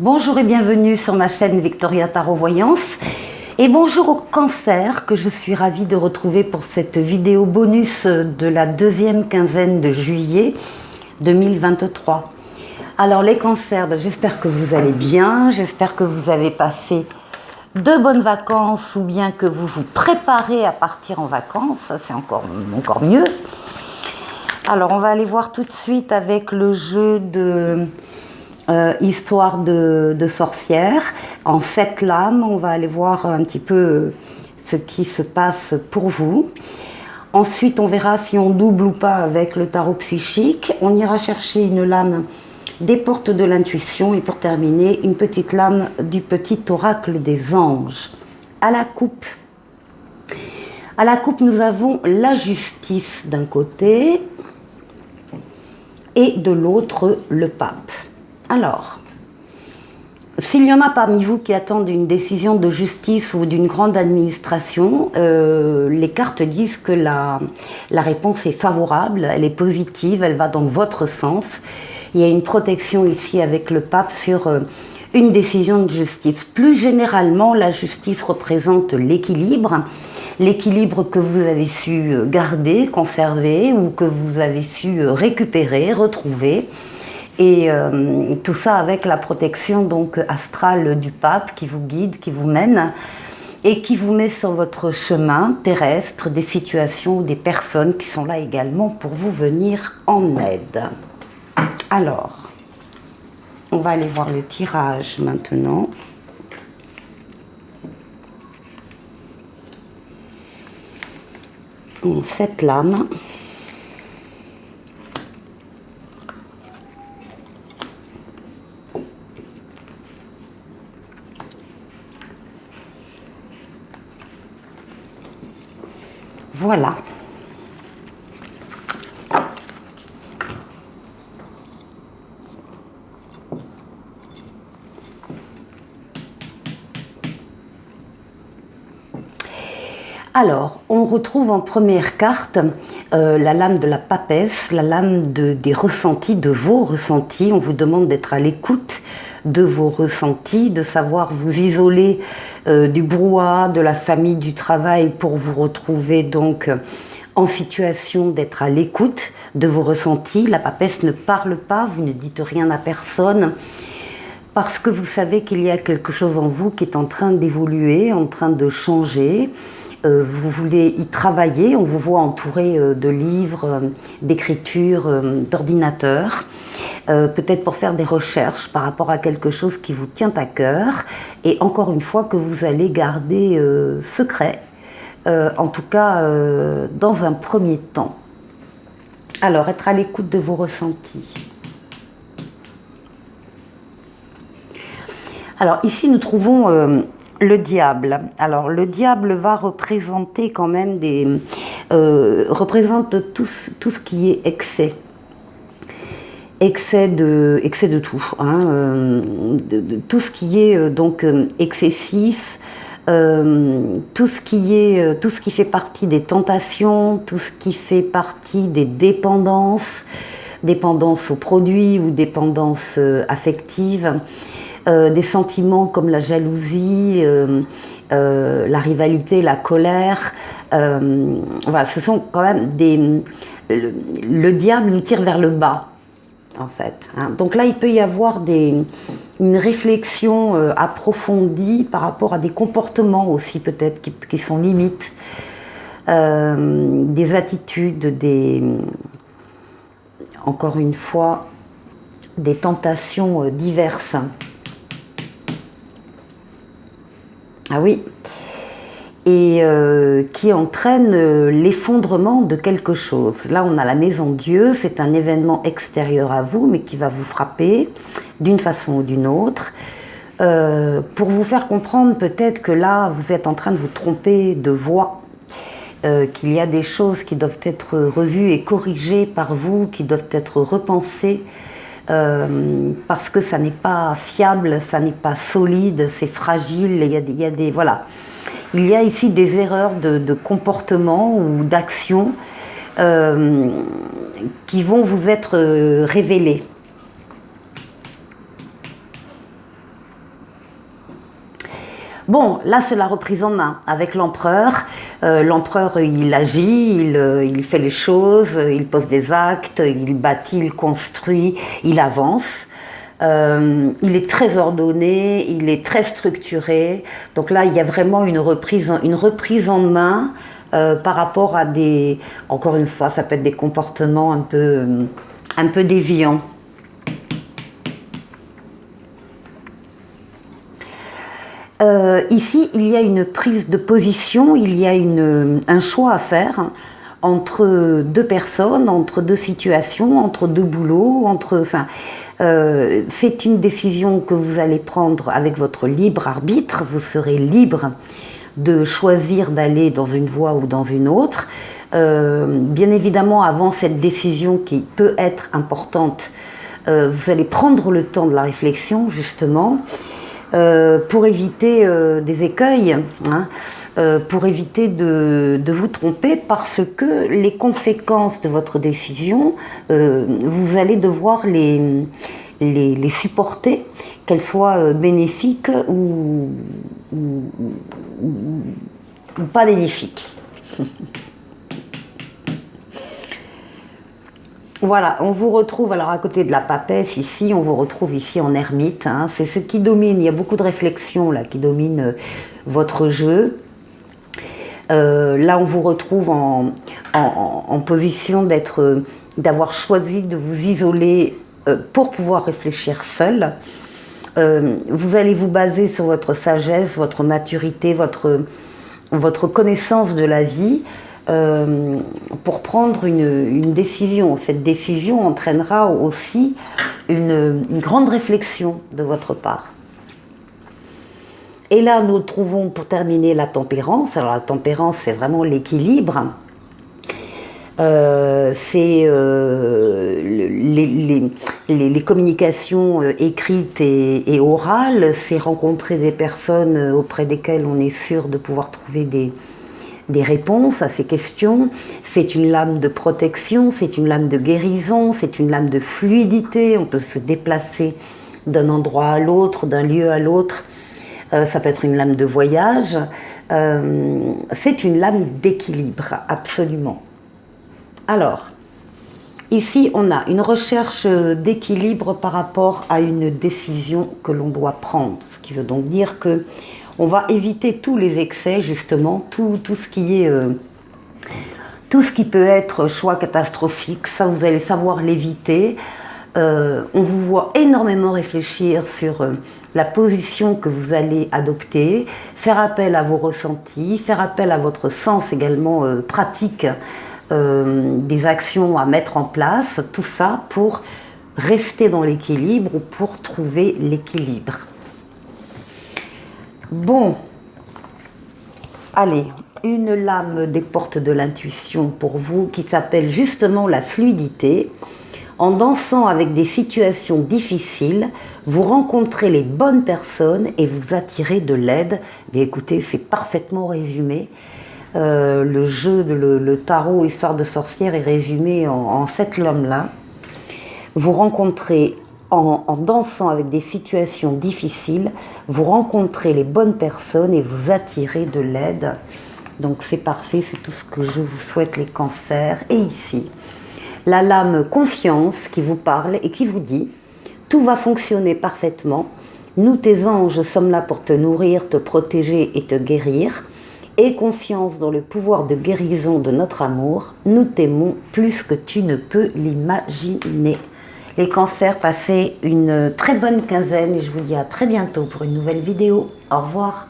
Bonjour et bienvenue sur ma chaîne Victoria Tarot Voyance. Et bonjour au Cancer que je suis ravie de retrouver pour cette vidéo bonus de la deuxième quinzaine de juillet 2023. Alors les Cancers, j'espère que vous allez bien, j'espère que vous avez passé de bonnes vacances ou bien que vous vous préparez à partir en vacances, ça c'est encore mieux. Alors on va aller voir tout de suite avec le jeu de histoire de sorcière en 7 lames. On va aller voir un petit peu ce qui se passe pour vous. Ensuite on verra si on double ou pas avec le tarot psychique. On ira chercher une lame des portes de l'intuition et pour terminer une petite lame du petit oracle des anges. À la coupe, nous avons la justice d'un côté et de l'autre le pape. Alors, s'il y en a parmi vous qui attendent une décision de justice ou d'une grande administration, les cartes disent que la réponse est favorable, elle est positive, elle va dans votre sens. Il y a une protection ici avec le pape sur une décision de justice. Plus généralement, la justice représente l'équilibre que vous avez su garder, conserver ou que vous avez su récupérer, retrouver. Et tout ça avec la protection donc astrale du pape qui vous guide, qui vous mène et qui vous met sur votre chemin terrestre des situations ou des personnes qui sont là également pour vous venir en aide. Alors, on va aller voir le tirage maintenant. Cette lame. Voilà. Alors, on retrouve en première carte la lame de la papesse, la lame des ressentis, de vos ressentis. On vous demande d'être à l'écoute de vos ressentis, de savoir vous isoler du brouhaha, de la famille, du travail pour vous retrouver donc en situation d'être à l'écoute de vos ressentis. La papesse ne parle pas, vous ne dites rien à personne parce que vous savez qu'il y a quelque chose en vous qui est en train d'évoluer, en train de changer. Vous voulez y travailler, on vous voit entouré de livres, d'écritures, d'ordinateurs, peut-être pour faire des recherches par rapport à quelque chose qui vous tient à cœur et encore une fois que vous allez garder secret, en tout cas dans un premier temps. Alors, être à l'écoute de vos ressentis. Alors ici nous trouvons le diable. Alors le diable va représenter quand même représente tout ce qui est excès. Excès de tout, hein, de tout ce qui est donc excessif, tout ce qui fait partie des tentations, tout ce qui fait partie des dépendances, dépendance aux produits ou dépendance affective. Des sentiments comme la jalousie, la rivalité, la colère. Voilà, ce sont quand même le diable nous tire vers le bas, en fait. Hein. Donc là, il peut y avoir une réflexion approfondie par rapport à des comportements aussi peut-être qui sont limites, des attitudes, encore une fois, des tentations diverses. Ah oui, et qui entraîne l'effondrement de quelque chose. Là, on a la maison Dieu, c'est un événement extérieur à vous, mais qui va vous frapper d'une façon ou d'une autre, pour vous faire comprendre peut-être que là, vous êtes en train de vous tromper de voie, qu'il y a des choses qui doivent être revues et corrigées par vous, qui doivent être repensées, parce que ça n'est pas fiable, ça n'est pas solide, c'est fragile, voilà. Il y a ici des erreurs de comportement ou d'action qui vont vous être révélées. Bon, là c'est la reprise en main avec l'empereur. L'empereur il agit, il fait les choses, il pose des actes, il bâtit, il construit, il avance. Il est très ordonné, il est très structuré. Donc là il y a vraiment une reprise en main par rapport à des, encore une fois, ça peut être des comportements un peu déviants. Ici, il y a une prise de position, il y a un choix à faire entre deux personnes, entre deux situations, entre deux boulots, c'est une décision que vous allez prendre avec votre libre arbitre. Vous serez libre de choisir d'aller dans une voie ou dans une autre. Bien évidemment, avant cette décision qui peut être importante, vous allez prendre le temps de la réflexion, justement, pour éviter des écueils, hein, pour éviter de vous tromper, parce que les conséquences de votre décision, vous allez devoir les supporter, qu'elles soient bénéfiques ou pas bénéfiques. Voilà, on vous retrouve alors à côté de la papesse ici, on vous retrouve ici en ermite, hein, c'est ce qui domine, il y a beaucoup de réflexions là qui dominent votre jeu. Là on vous retrouve en position d'avoir choisi de vous isoler pour pouvoir réfléchir seul. Vous allez vous baser sur votre sagesse, votre maturité, votre connaissance de la vie, pour prendre une décision. Cette décision entraînera aussi une grande réflexion de votre part. Et là, nous trouvons pour terminer la tempérance. Alors la tempérance, c'est vraiment l'équilibre. C'est les communications écrites et orales, c'est rencontrer des personnes auprès desquelles on est sûr de pouvoir trouver des réponses à ces questions. C'est une lame de protection, c'est une lame de guérison, c'est une lame de fluidité. On peut se déplacer d'un endroit à l'autre, d'un lieu à l'autre. Ça peut être une lame de voyage. C'est une lame d'équilibre, absolument. Alors, ici, on a une recherche d'équilibre par rapport à une décision que l'on doit prendre. Ce qui veut donc dire que on va éviter tous les excès, justement, tout ce qui peut être choix catastrophique, ça vous allez savoir l'éviter. On vous voit énormément réfléchir sur la position que vous allez adopter, faire appel à vos ressentis, faire appel à votre sens également pratique, des actions à mettre en place, tout ça pour rester dans l'équilibre ou pour trouver l'équilibre. Bon, allez, une lame des portes de l'intuition pour vous qui s'appelle justement la fluidité. En dansant avec des situations difficiles, vous rencontrez les bonnes personnes et vous attirez de l'aide. Mais écoutez, c'est parfaitement résumé. Le jeu, le tarot Histoire de sorcière est résumé en cette lame-là. Vous rencontrez, en dansant avec des situations difficiles, vous rencontrez les bonnes personnes et vous attirez de l'aide. Donc c'est parfait, c'est tout ce que je vous souhaite les cancers. Et ici, la lame confiance qui vous parle et qui vous dit « Tout va fonctionner parfaitement. Nous, tes anges, sommes là pour te nourrir, te protéger et te guérir. Aie confiance dans le pouvoir de guérison de notre amour. Nous t'aimons plus que tu ne peux l'imaginer. » Les cancers, passez une très bonne quinzaine et je vous dis à très bientôt pour une nouvelle vidéo. Au revoir.